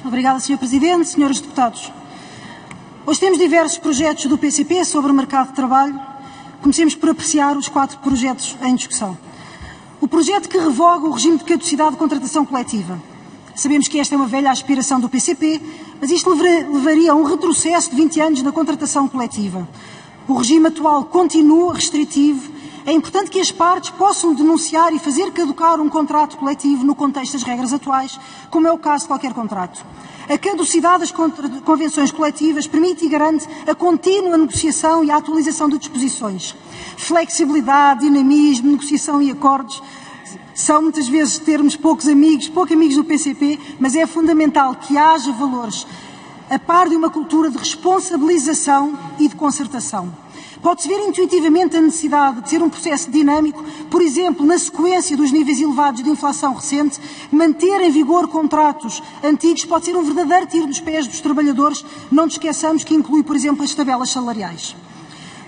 Obrigada, Sr. Presidente, Senhores Deputados. Hoje temos diversos projetos do PCP sobre o mercado de trabalho. Comecemos por apreciar os 4 projetos em discussão. O projeto que revoga o regime de caducidade de contratação coletiva. Sabemos que esta é uma velha aspiração do PCP, mas isto levaria a um retrocesso de 20 anos na contratação coletiva. O regime atual continua restritivo. É importante que as partes possam denunciar e fazer caducar um contrato coletivo no contexto das regras atuais, como é o caso de qualquer contrato. A caducidade das convenções coletivas permite e garante a contínua negociação e a atualização de disposições. Flexibilidade, dinamismo, negociação e acordos são muitas vezes termos pouco amigos do PCP, mas é fundamental que haja valores a par de uma cultura de responsabilização e de concertação. Pode-se ver intuitivamente a necessidade de ser um processo dinâmico, por exemplo, na sequência dos níveis elevados de inflação recente, manter em vigor contratos antigos pode ser um verdadeiro tiro nos pés dos trabalhadores, não nos esqueçamos que inclui, por exemplo, as tabelas salariais.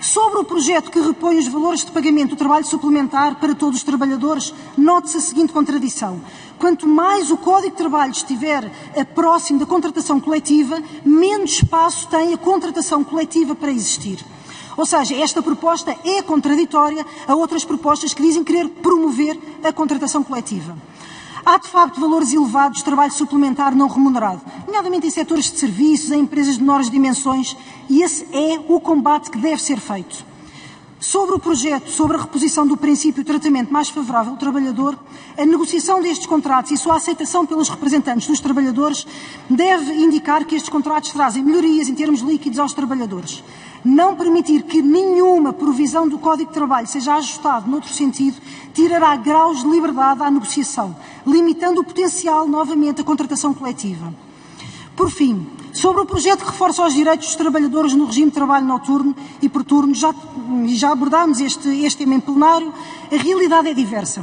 Sobre o projeto que repõe os valores de pagamento do trabalho suplementar para todos os trabalhadores, note-se a seguinte contradição. Quanto mais o Código de Trabalho estiver próximo da contratação coletiva, menos espaço tem a contratação coletiva para existir. Ou seja, esta proposta é contraditória a outras propostas que dizem querer promover a contratação coletiva. Há, de facto, valores elevados de trabalho suplementar não remunerado, nomeadamente em setores de serviços, em empresas de menores dimensões, e esse é o combate que deve ser feito. Sobre o projeto, sobre a reposição do princípio de tratamento mais favorável ao trabalhador, a negociação destes contratos e a sua aceitação pelos representantes dos trabalhadores deve indicar que estes contratos trazem melhorias em termos líquidos aos trabalhadores. Não permitir que nenhuma provisão do Código de Trabalho seja ajustado noutro sentido tirará graus de liberdade à negociação, limitando o potencial, novamente, à contratação coletiva. Por fim, sobre o projeto que reforça os direitos dos trabalhadores no regime de trabalho noturno e por turno, já abordámos este tema em plenário, a realidade é diversa.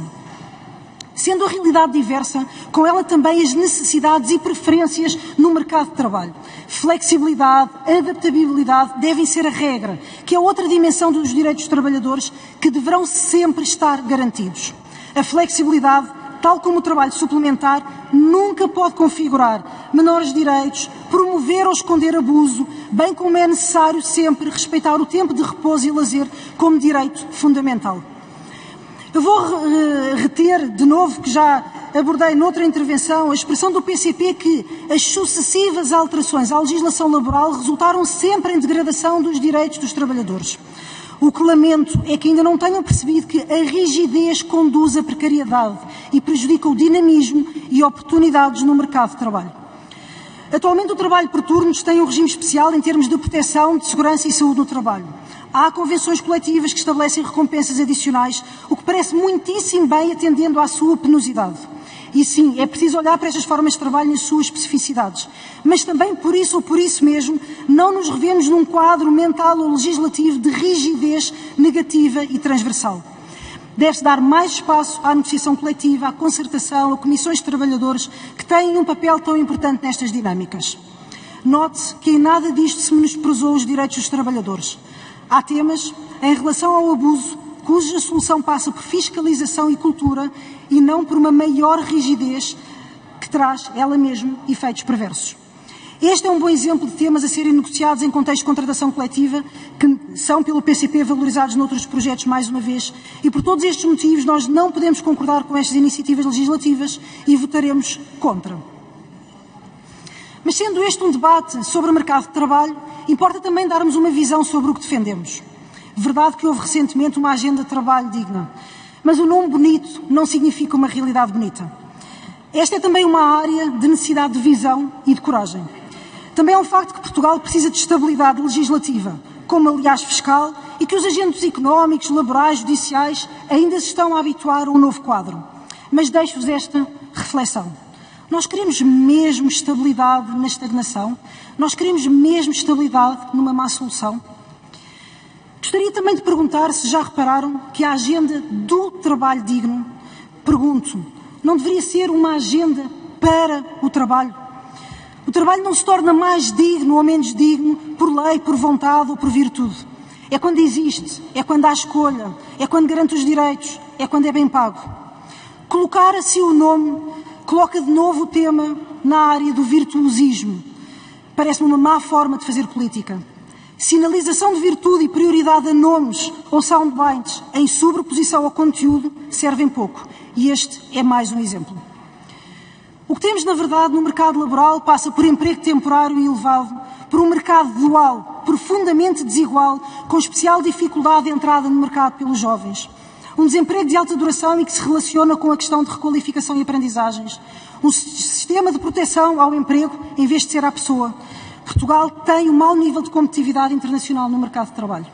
Sendo a realidade diversa, com ela também as necessidades e preferências no mercado de trabalho. Flexibilidade, adaptabilidade devem ser a regra, que é outra dimensão dos direitos dos trabalhadores que deverão sempre estar garantidos. A flexibilidade, tal como o trabalho suplementar, nunca pode configurar menores direitos, promover ou esconder abuso, bem como é necessário sempre respeitar o tempo de repouso e lazer como direito fundamental. Eu vou reter, de novo, que já abordei noutra intervenção, a expressão do PCP que as sucessivas alterações à legislação laboral resultaram sempre em degradação dos direitos dos trabalhadores. O que lamento é que ainda não tenham percebido que a rigidez conduz à precariedade e prejudica o dinamismo e oportunidades no mercado de trabalho. Atualmente o trabalho por turnos tem um regime especial em termos de proteção, de segurança e saúde no trabalho. Há convenções coletivas que estabelecem recompensas adicionais, o que parece muitíssimo bem atendendo à sua penosidade. E sim, é preciso olhar para estas formas de trabalho nas suas especificidades. Mas também por isso ou por isso mesmo, não nos revemos num quadro mental ou legislativo de rigidez negativa e transversal. Deve-se dar mais espaço à negociação coletiva, à concertação, a comissões de trabalhadores, que têm um papel tão importante nestas dinâmicas. Note-se que em nada disto se menosprezou os direitos dos trabalhadores. Há temas, em relação ao abuso, cuja solução passa por fiscalização e cultura e não por uma maior rigidez que traz, ela mesma, efeitos perversos. Este é um bom exemplo de temas a serem negociados em contexto de contratação coletiva, que são pelo PCP valorizados noutros projetos mais uma vez, e por todos estes motivos nós não podemos concordar com estas iniciativas legislativas e votaremos contra. Mas sendo este um debate sobre o mercado de trabalho, importa também darmos uma visão sobre o que defendemos. Verdade que houve recentemente uma agenda de trabalho digna, mas o nome bonito não significa uma realidade bonita. Esta é também uma área de necessidade de visão e de coragem. Também é um facto que Portugal precisa de estabilidade legislativa, como aliás fiscal, e que os agentes económicos, laborais, judiciais ainda se estão a habituar a um novo quadro. Mas deixo-vos esta reflexão. Nós queremos mesmo estabilidade na estagnação? Nós queremos mesmo estabilidade numa má solução? Gostaria também de perguntar se já repararam que a agenda do trabalho digno, pergunto, não deveria ser uma agenda para o trabalho? O trabalho não se torna mais digno ou menos digno por lei, por vontade ou por virtude. É quando existe, é quando há escolha, é quando garante os direitos, é quando é bem pago. Colocar assim o nome coloca de novo o tema na área do virtuosismo. Parece-me uma má forma de fazer política. Sinalização de virtude e prioridade a nomes ou soundbites em sobreposição ao conteúdo servem pouco. E este é mais um exemplo. O que temos, na verdade, no mercado laboral passa por emprego temporário e elevado, por um mercado dual, profundamente desigual, com especial dificuldade de entrada no mercado pelos jovens. Um desemprego de alta duração e que se relaciona com a questão de requalificação e aprendizagens. Um sistema de proteção ao emprego em vez de ser à pessoa. Portugal tem um mau nível de competitividade internacional no mercado de trabalho.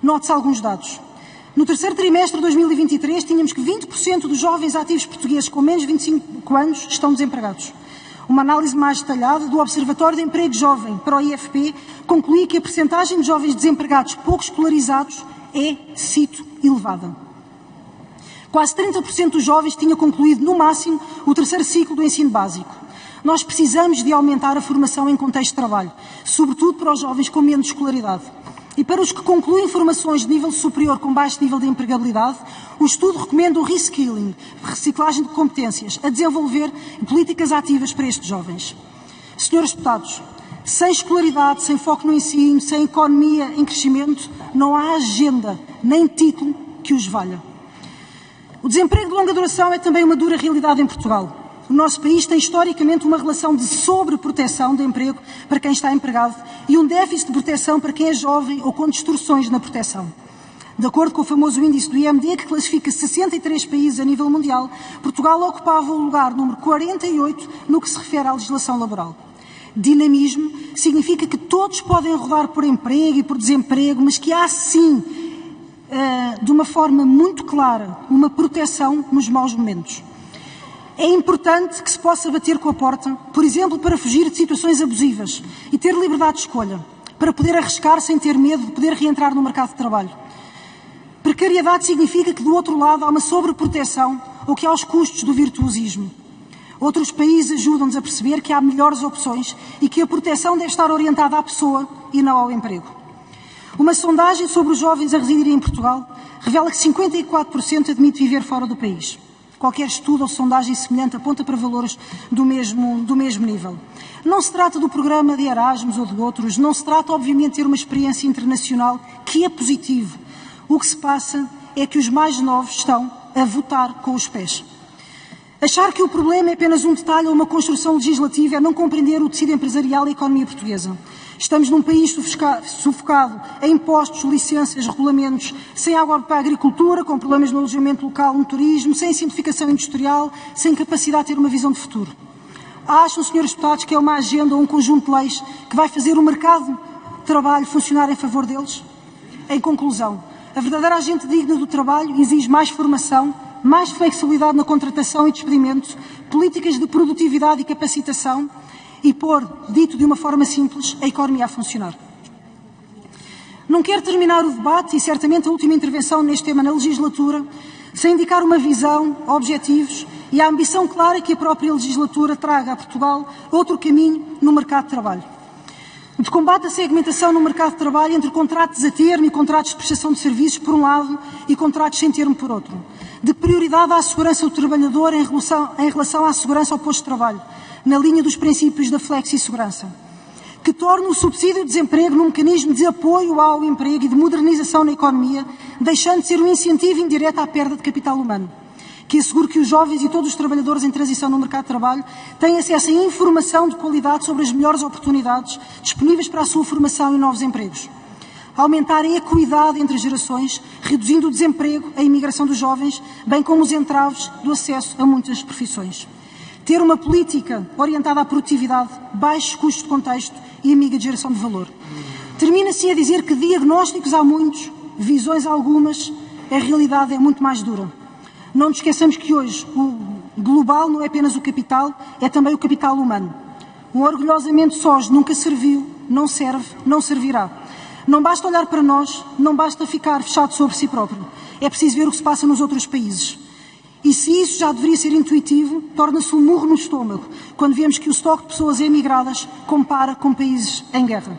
Note-se alguns dados. No terceiro trimestre de 2023, tínhamos que 20% dos jovens ativos portugueses com menos de 25 anos estão desempregados. Uma análise mais detalhada do Observatório de Emprego Jovem para o IFP concluía que a percentagem de jovens desempregados pouco escolarizados é, cito, elevada. Quase 30% dos jovens tinha concluído, no máximo, o terceiro ciclo do ensino básico. Nós precisamos de aumentar a formação em contexto de trabalho, sobretudo para os jovens com menos escolaridade. E para os que concluem formações de nível superior com baixo nível de empregabilidade, o estudo recomenda o reskilling, reciclagem de competências, a desenvolver políticas ativas para estes jovens. Senhores deputados, sem escolaridade, sem foco no ensino, sem economia em crescimento, não há agenda, nem título que os valha. O desemprego de longa duração é também uma dura realidade em Portugal. O nosso país tem historicamente uma relação de sobreproteção de emprego para quem está empregado e um déficit de proteção para quem é jovem ou com distorções na proteção. De acordo com o famoso índice do IMD, que classifica 63 países a nível mundial, Portugal ocupava o lugar número 48 no que se refere à legislação laboral. Dinamismo significa que todos podem rodar por emprego e por desemprego, mas que há sim, de uma forma muito clara, uma proteção nos maus momentos. É importante que se possa bater com a porta, por exemplo, para fugir de situações abusivas e ter liberdade de escolha, para poder arriscar sem ter medo de poder reentrar no mercado de trabalho. Precariedade significa que do outro lado há uma sobreproteção ou que há os custos do virtuosismo. Outros países ajudam-nos a perceber que há melhores opções e que a proteção deve estar orientada à pessoa e não ao emprego. Uma sondagem sobre os jovens a residirem em Portugal revela que 54% admite viver fora do país. Qualquer estudo ou sondagem semelhante aponta para valores do mesmo nível. Não se trata do programa de Erasmus ou de outros, não se trata, obviamente, de ter uma experiência internacional, que é positivo. O que se passa é que os mais novos estão a votar com os pés. Achar que o problema é apenas um detalhe ou uma construção legislativa é não compreender o tecido empresarial e a economia portuguesa. Estamos num país sufocado em impostos, licenças, regulamentos, sem água para a agricultura, com problemas no alojamento local, no turismo, sem simplificação industrial, sem capacidade de ter uma visão de futuro. Acham, senhores deputados, que é uma agenda ou um conjunto de leis que vai fazer o mercado de trabalho funcionar em favor deles? Em conclusão, a verdadeira agenda digna do trabalho exige mais formação, mais flexibilidade na contratação e despedimento, políticas de produtividade e capacitação, e pôr, dito de uma forma simples, a economia a funcionar. Não quero terminar o debate e certamente a última intervenção neste tema na legislatura sem indicar uma visão, objetivos e a ambição clara que a própria legislatura traga a Portugal outro caminho no mercado de trabalho. De combate à segmentação no mercado de trabalho entre contratos a termo e contratos de prestação de serviços por um lado e contratos sem termo por outro. De prioridade à segurança do trabalhador em relação à segurança ao posto de trabalho, na linha dos princípios da flexi-segurança, que torna o subsídio de desemprego num mecanismo de apoio ao emprego e de modernização na economia, deixando de ser um incentivo indireto à perda de capital humano, que assegure que os jovens e todos os trabalhadores em transição no mercado de trabalho têm acesso a informação de qualidade sobre as melhores oportunidades disponíveis para a sua formação e novos empregos. Aumentar a equidade entre gerações, reduzindo o desemprego, a imigração dos jovens, bem como os entraves do acesso a muitas profissões. Ter uma política orientada à produtividade, baixos custos de contexto e amiga de geração de valor. Termina assim a dizer que diagnósticos há muitos, visões algumas, a realidade é muito mais dura. Não nos esqueçamos que hoje o global não é apenas o capital, é também o capital humano. Um orgulhosamente sós nunca serviu, não serve, não servirá. Não basta olhar para nós, não basta ficar fechado sobre si próprio. É preciso ver o que se passa nos outros países. E se isso já deveria ser intuitivo, torna-se um murro no estômago, quando vemos que o estoque de pessoas emigradas compara com países em guerra.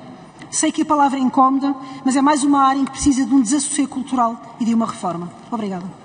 Sei que a palavra é incómoda, mas é mais uma área em que precisa de um desassossego cultural e de uma reforma. Obrigada.